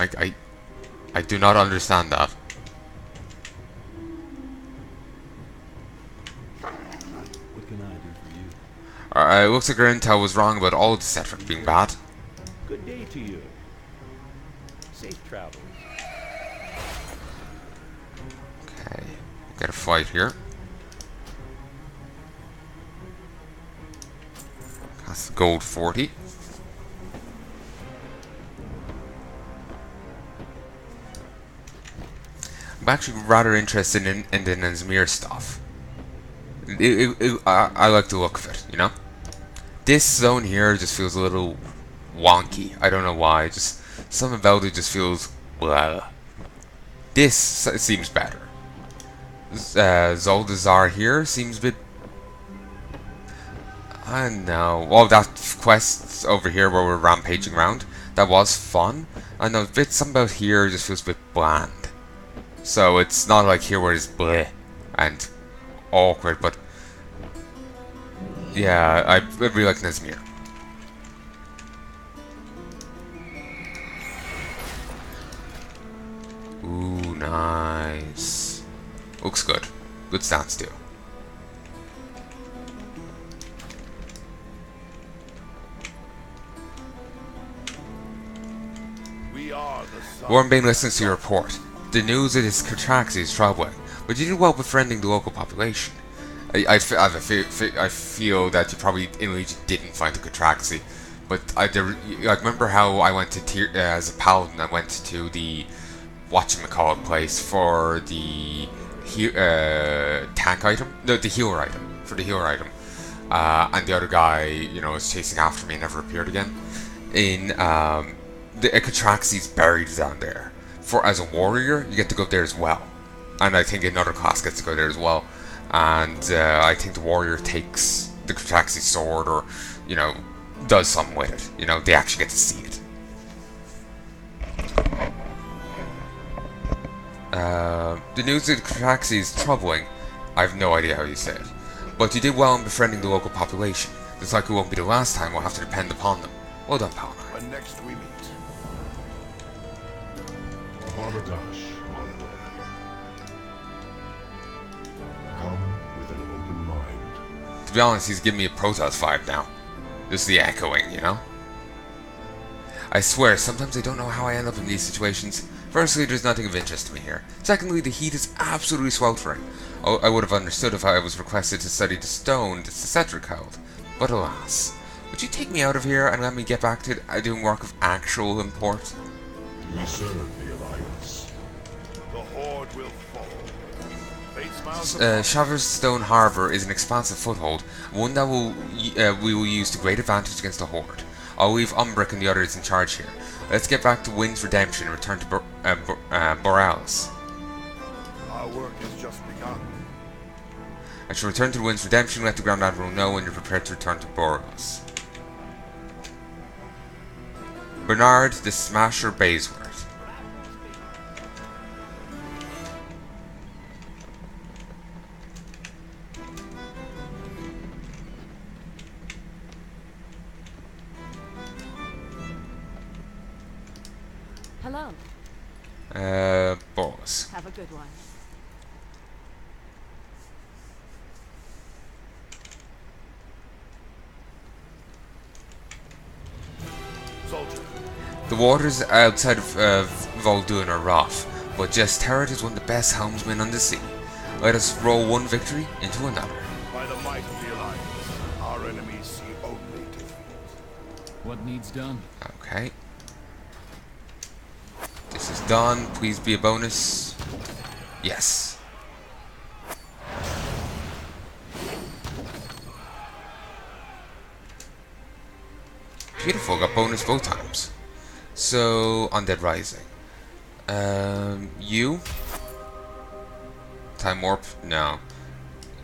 I, I do not understand that. What can I do for you? It looks like our intel was wrong about all of the Cedric being bad. Good day to you. Safe travels. Okay, get a fight here. That's gold 40. I'm actually rather interested in the Nazmir stuff. I like the look of it, you know? This zone here just feels a little wonky. I don't know why. Just something about it just feels blah. This seems better. Zoldazar here seems a bit. I don't know. Well, that quest over here where we're rampaging around, that was fun. I know something about here just feels a bit bland. So it's not like here where it's bleh and awkward, but yeah, I really like Nazmir. Ooh, nice. Looks good. Good stance too. Warmbane listens to your report. The news of this Catraxi is troubling, but you did well befriending the local population. I feel that you probably in Legion didn't find the Catraxi, but like remember how I went to as a paladin. I went to the whatchamacallit place for the tank item, no, the healer item, and the other guy, you know, was chasing after me and never appeared again. In the Catraxi's buried down there. As a warrior, you get to go there as well, and I think another class gets to go there as well. And I think the warrior takes the Catraxi sword, or you know, does something with it. You know, they actually get to see it. The news of the Catraxi is troubling. I have no idea how you say it, but you did well in befriending the local population. This likely won't be the last time we'll have to depend upon them. Well done, Palnai. When next we meet. Baradash, my lord. Come with an open mind. To be honest, he's giving me a Protoss vibe now. Just the echoing, you know? I swear, sometimes I don't know how I end up in these situations. Firstly, there's nothing of interest to me here. Secondly, the heat is absolutely sweltering. Oh, I would have understood if I was requested to study the stone that the Cedric held. But alas. Would you take me out of here and let me get back to doing work of actual import? We serve the Alliance. The Horde will fall. Fate smiles Shavar's Stone Harbor is an expansive foothold, one that we will use to great advantage against the Horde. I'll leave Umbrick and the others in charge here. Let's get back to Wind's Redemption and return to Borealis. Our work has just begun. I shall return to the Wind's Redemption and let the Grand Admiral know when you're prepared to return to Borealis. Bernard the Smasher Baysworth. Hello. Boss. Have a good one. Soldier. The waters outside of Vol'dun are rough, but Jess Terrat is one of the best helmsmen on the sea. Let us roll one victory into another. By the might of the Alliance, our enemies see only defeat. What needs done? Okay. This is done. Please be a bonus. Yes. Beautiful. Got bonus both times. So, Undead Rising. You. Time Warp? No.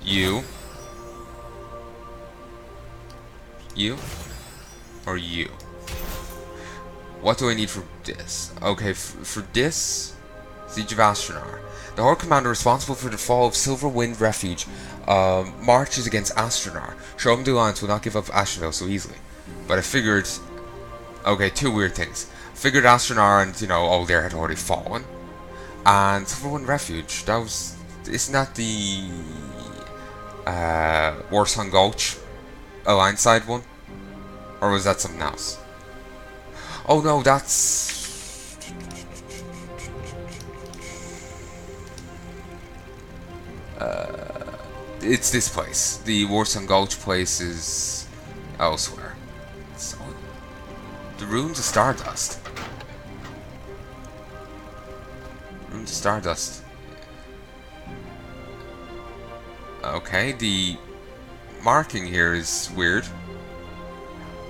You. You. Or you. What do I need for this? Okay, for this, Siege of Astronar. The Horde Commander responsible for the fall of Silverwind Refuge marches against Astronar. Show him the Alliance will not give up Ashenvale so easily. But I figured... Okay, two weird things. Figured Astronar and, you know, Oldair had already fallen. And Silverwind Refuge, that was... Isn't that the... Warsong Gulch Alliance side one? Or was that something else? Oh no, that's... it's this place. The Warsong Gulch place is elsewhere. So, the Runes of Stardust. Runes of Stardust. Okay, the marking here is weird.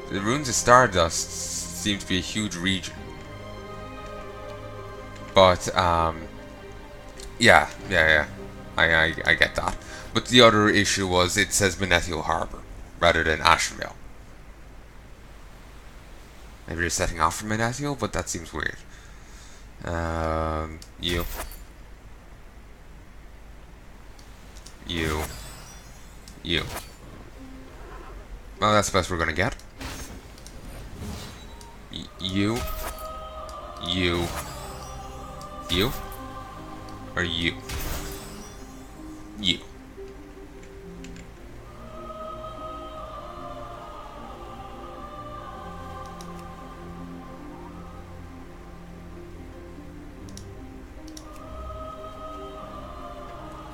The Runes of Stardust seem to be a huge region. But, yeah. I get that. But the other issue was it says Manethiel Harbor rather than Ashenvale. Maybe they're setting off from Manethiel, but that seems weird. You. Well, that's the best we're gonna get. You. Or you. You.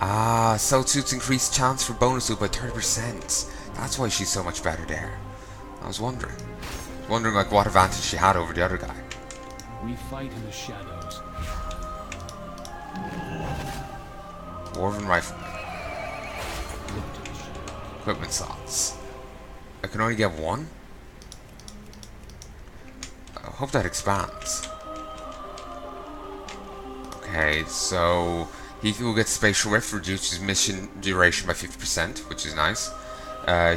Ah, Cell Suit's increased chance for bonus loot by 30%. That's why she's so much better there. I was wondering. Like what advantage she had over the other guy. We fight in the shadows. Dwarven Rifle. Equipment slots. I can only get one? I hope that expands. Okay, so he will get Spatial Rift, reduces mission duration by 50%, which is nice.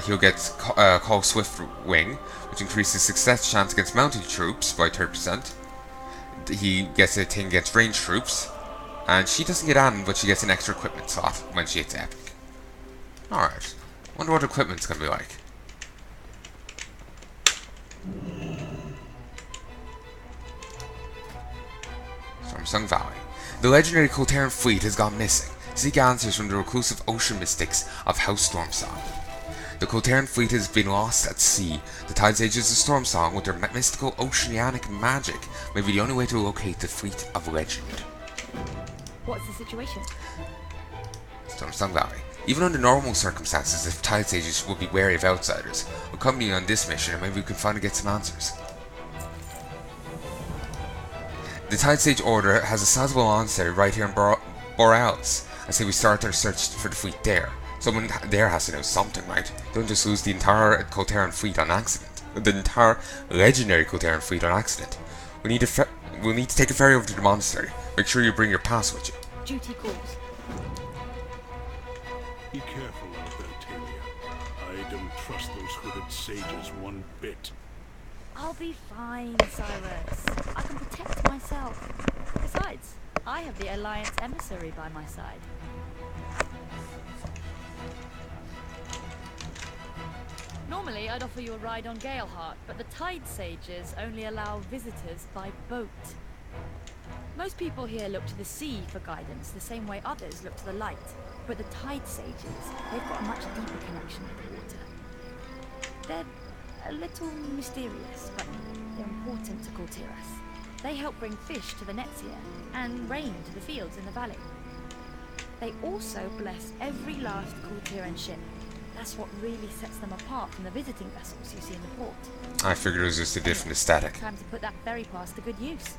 He'll get Call Swift Wing, which increases success chance against mounted troops by 30%. He gets a thing against ranged troops. And she doesn't get added, but she gets an extra equipment slot when she hits Epic. Alright. Wonder what equipment's gonna be like. Stormsong Valley. The legendary Coltarian fleet has gone missing. Seek answers from the reclusive ocean mystics of House Stormsong. The Coltarian fleet has been lost at sea. The Tide Sages of Stormsong, with their mystical oceanic magic, may be the only way to locate the fleet of legend. What's the situation? Stormsong Valley. Even under normal circumstances, the Tide Sages will be wary of outsiders. Accompany me on this mission and maybe we can finally get some answers. The Tide Sage Order has a sizable monastery right here in Borealis. I say we start our search for the fleet there. Someone there has to know something, right? Don't just lose the entire Coltarian fleet on accident. The entire legendary Coltarian fleet on accident. We'll need to take a ferry over to the monastery. Make sure you bring your pass with you. Duty calls. Be careful out there, Talia. I don't trust those hooded sages one bit. I'll be fine, Cyrus. I can protect myself. Besides, I have the Alliance emissary by my side. Normally, I'd offer you a ride on Galeheart, but the Tide Sages only allow visitors by boat. Most people here look to the sea for guidance, the same way others look to the light. But the Tide Sages, they've got a much deeper connection with the water. They're a little mysterious, but they're important to Kultiras. They help bring fish to the nets here, and rain to the fields in the valley. They also bless every last Kultiran ship. That's what really sets them apart from the visiting vessels you see in the port. I figured it was just a different aesthetic. Time to put that ferry pass to good use.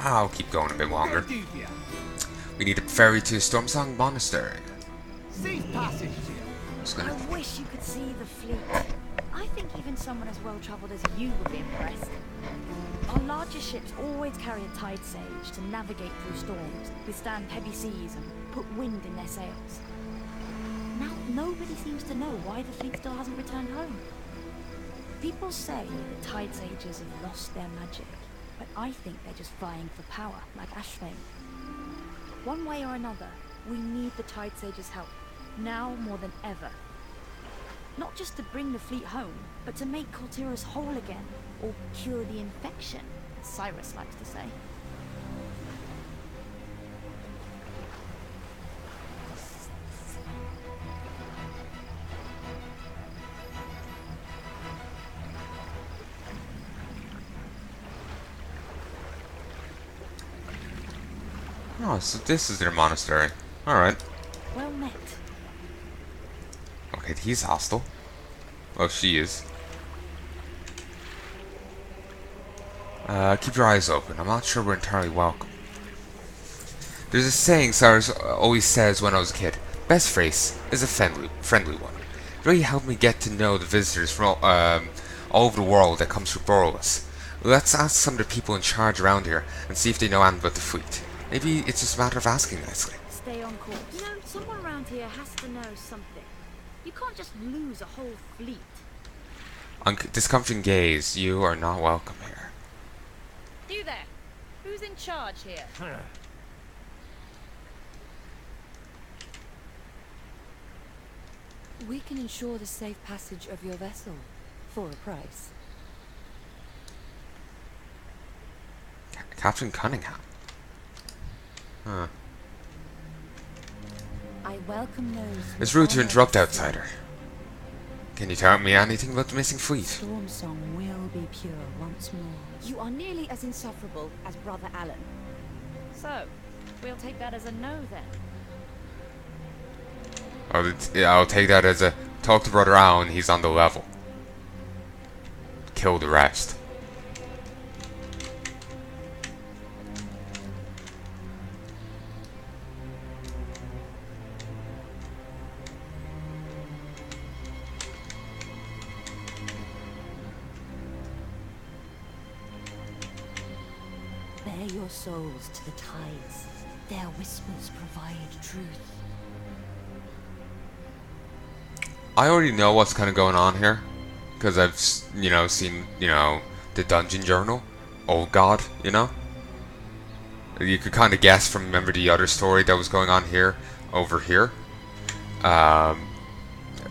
I'll keep going a bit longer. We need a ferry to Stormsong Monastery. I wish you could see the fleet. I think even someone as well-travelled as you would be impressed. Our larger ships always carry a Tide Sage to navigate through storms, withstand heavy seas, and put wind in their sails. Now, nobody seems to know why the fleet still hasn't returned home. People say the Tide Sages have lost their magic, but I think they're just vying for power, like Ashvane. One way or another, We need the Tide Sage's help, now more than ever. Not just to bring the fleet home, but to make Cortyrus whole again, or cure the infection, as Cyrus likes to say. Oh, so this is their monastery. Alright. Well met. Okay, he's hostile. Well, she is. Keep your eyes open. I'm not sure we're entirely welcome. There's a saying Cyrus always says when I was a kid. Best phrase is a friendly one. It really helped me get to know the visitors from all over the world that comes through Borrowless. Let's ask some of the people in charge around here and see if they know anything about the fleet. Maybe it's just a matter of asking nicely. Stay on course. You know, someone around here has to know something. You can't just lose a whole fleet. On discomforting gaze, you are not welcome here. You there. Who's in charge here? We can ensure the safe passage of your vessel for a price. Captain Cunningham. Huh. I welcome those. It's rude to interrupt, outsider. Can you tell me anything about the missing fleet? Storm Song will be pure once more. You are nearly as insufferable as Brother Alan. So, we'll take that as a no then. I'll take that as a talk to Brother Alan, he's on the level. Kill the rest. Bear your souls to the tides. Their whispers provide truth. I already know what's kind of going on here, because I've, seen, the Dungeon Journal, Old God, You could kind of guess from, remember the other story that was going on here, over here.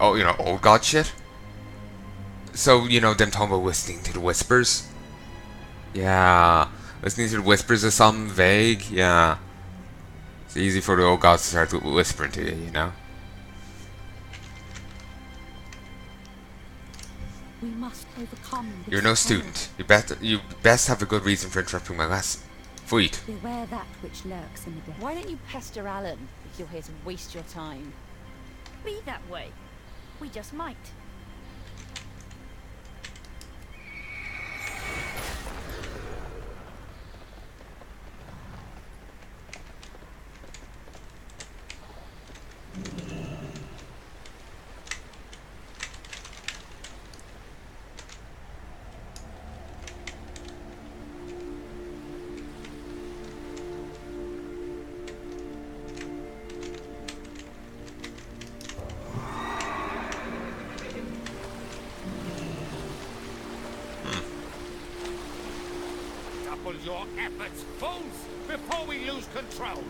Old God shit. So, them talking about listening to the whispers. Yeah, listening to the whispers of something vague, yeah. It's easy for the old gods to start whispering to you, We must overcome this You're no power. student. You best have a good reason for interrupting my lesson. Fleet. Beware that which lurks in the depths. Why don't you pester Alan if you're here to waste your time? Be that way. We just might. Double your efforts, fools, before we lose control.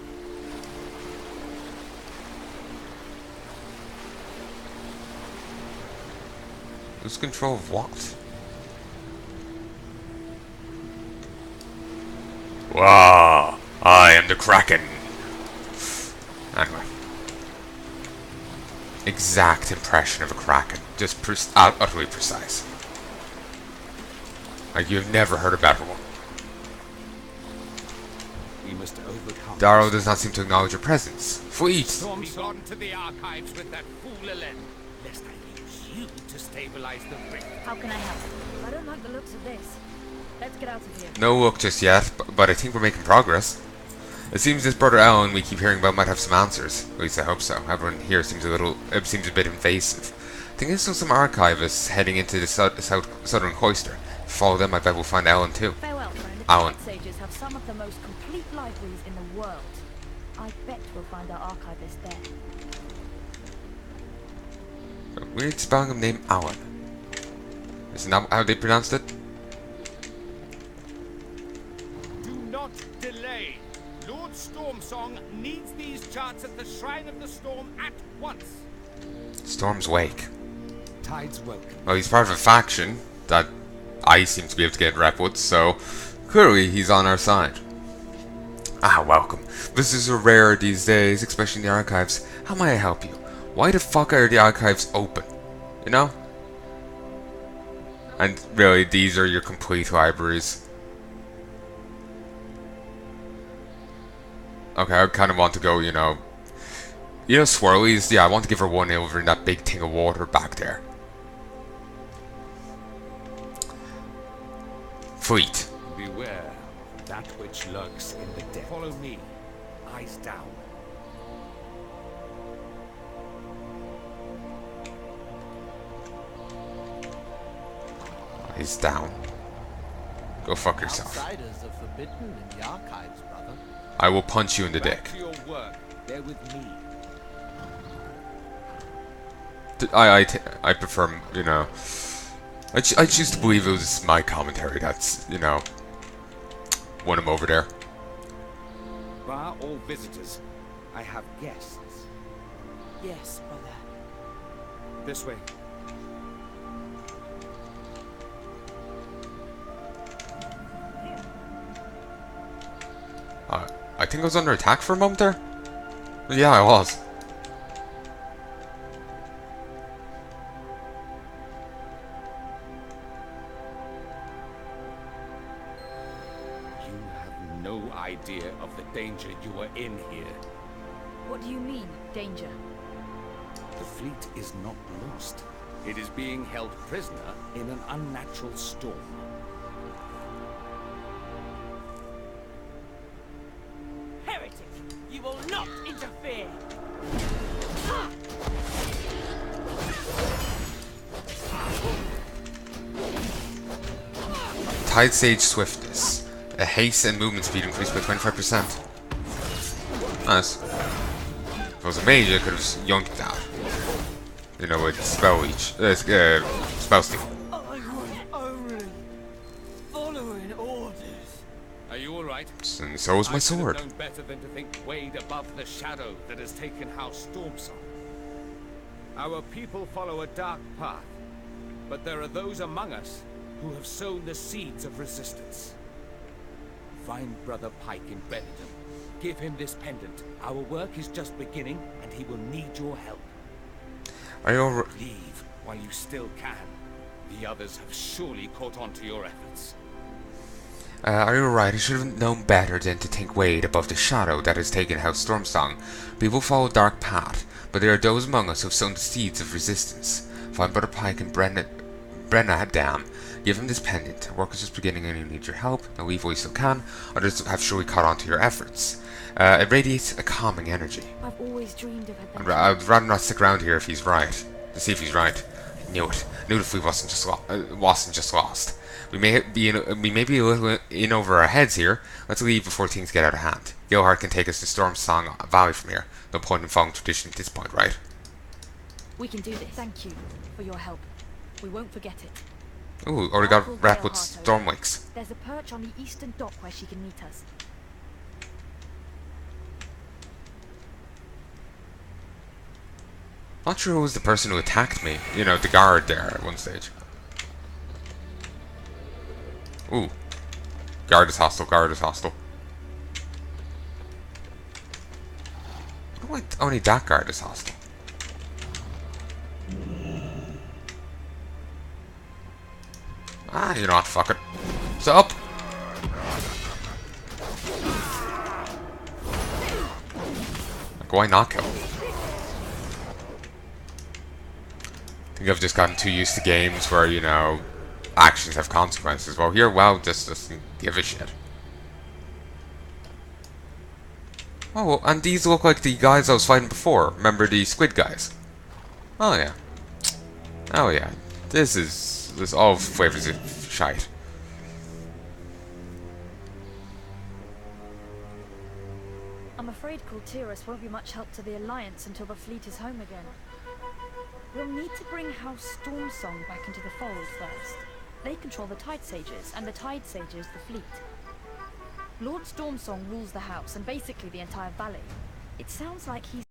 Lose control of what? Wow, I am the Kraken. Anyway. Exact impression of a Kraken. Just utterly precise. Like you've never heard a better one. We must overcome. Darrow does not seem to acknowledge your presence. Fleet! Be gone to the archives with that fool Elen, lest I use you to stabilize the rift. How can I help? I don't like the looks of this. Let's get out of here. No look just yet, but I think we're making progress. It seems this Brother Alan we keep hearing about might have some answers. At least I hope so. Everyone here seems a bit invasive. I think there's some archivists heading into the southern cloister. Follow them, I bet we'll find Alan too. Farewell, friend. The Alan. Tide Sages have some of the most complete libraries in the world. I bet we'll find our archivist there. A weird spelling of name Alan. Isn't that how they pronounced it? Do not delay. Lord Stormsong Stormsong needs these charts at the Shrine of the Storm at once. Storm's Wake. Tide's welcome. Well, he's part of a faction that I seem to be able to get rep with, so clearly he's on our side. Ah, welcome. Visitors are rare these days, especially in the archives. How may I help you? Why the fuck are the archives open? You know? And really, these are your complete libraries. Okay, I kind of want to go, you know, swirlies? Yeah, I want to give her one over in that big thing of water back there. Fleet. Beware that which lurks in the depths. Follow me. Eyes down. He's down. Go fuck yourself. Outsiders are forbidden in the archives, brother. I will punch you in the dick. Back to your work. They're with me. I prefer, you know, I choose to believe it was my commentary that's, you know, won him over there. Bar all visitors, I have guests. Yes, brother. This way. I think I was under attack for a moment there. Yeah, I was. You have no idea of the danger you are in here. What do you mean, danger? The fleet is not lost. It is being held prisoner in an unnatural storm. Heretic! You will not interfere! Tide Sage Swiftness. A haste and movement speed increased by 25%. Nice. If it was a mage, I could have yoinked that. You know, with spell reach. Spell steal. I was only following orders. Are you all right? And so was my I should sword. have known better than to think Wade above the shadow that has taken House Stormsong. Our people follow a dark path, but there are those among us who have sown the seeds of resistance. Find Brother Pike in Benedum. Give him this pendant. Our work is just beginning, and he will need your help. Are you all Leave while you still can. The others have surely caught on to your efforts. Are you right? I should have known better than to think Wade above the shadow that has taken House Stormsong. People follow a dark path, but there are those among us who have sown the seeds of resistance. Find Brother Pike and Brenna Dam. Give him this pendant. Work is just beginning and you need your help. Now leave while you still can. Others have surely caught on to your efforts. It radiates a calming energy. I've always dreamed of adventure. I'd rather not stick around here if he's right. To see if he's right. Knew it. Knew if we wasn't just lost. We may be a little in over our heads here. Let's leave before things get out of hand. Gilhart can take us to Stormsong Valley from here. No point in following tradition at this point, right? We can do this. Thank you for your help. We won't forget it. Ooh, already got wrapped with Stormwicks. There's a perch on the eastern dock where she can meet us. Not sure who was the person who attacked me. You know, the guard there at one stage. Ooh. Guard is hostile, guard is hostile. Why only that guard is hostile? Ah, you know what, fuck it. What's up? Like, why not kill? I think I've just gotten too used to games where, you know, actions have consequences. Well, here, WoW just doesn't give a shit. Oh, and these look like the guys I was fighting before. Remember the squid guys? Oh, yeah. Oh, yeah. There's all flavors of shite. I'm afraid Kultiras won't be much help to the Alliance until the fleet is home again. We'll need to bring House Stormsong back into the fold first. They control the Tide Sages, and the Tide Sages the fleet. Lord Stormsong rules the house and basically the entire valley. It sounds like he's